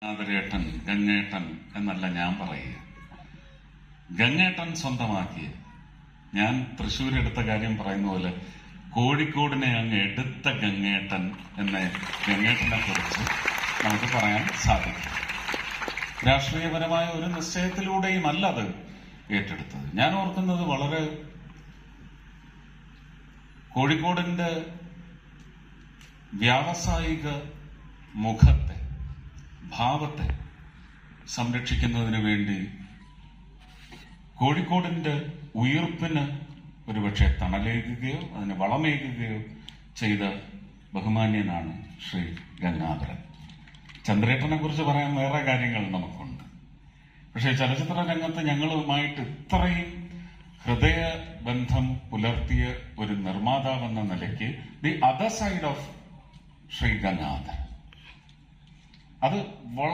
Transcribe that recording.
ഗംഗാധരേട്ടൻ, ഗംഗേട്ടൻ എന്നല്ല ഞാൻ പറയുക. ഗംഗേട്ടൻ സ്വന്തമാക്കിയ, ഞാൻ തൃശ്ശൂർ എടുത്ത കാര്യം പറയുന്ന പോലെ കോഴിക്കോടിനെ അങ്ങ് എടുത്ത ഗംഗേട്ടൻ എന്ന ഗംഗേട്ടനെ കുറിച്ച് നമുക്ക് പറയാൻ സാധിക്കും. രാഷ്ട്രീയപരമായ ഒരു നിശ്ചയത്തിലൂടെയും അല്ല അത് ഏറ്റെടുത്തത്. ഞാൻ ഓർക്കുന്നത് വളരെ കോഴിക്കോടിന്റെ വ്യാവസായിക മുഖത്തെ, ഭാവത്തെ സംരക്ഷിക്കുന്നതിന് വേണ്ടി കോഴിക്കോടിന്റെ ഉയിർപ്പിന് ഒരുപക്ഷെ തണലേകുകയോ അതിന് വളമേകുകയോ ചെയ്ത ബഹുമാന്യനാണ് ശ്രീ ഗംഗാധരൻ. ചന്ദ്രേട്ടനെ കുറിച്ച് പറയാൻ വേറെ കാര്യങ്ങൾ നമുക്കുണ്ട്. പക്ഷേ ചലച്ചിത്ര രംഗത്ത് ഞങ്ങളുമായിട്ട് ഇത്രയും ഹൃദയബന്ധം പുലർത്തിയ ഒരു നിർമ്മാതാവെന്ന നിലയ്ക്ക് the other side of Shri Gangadharan, അത്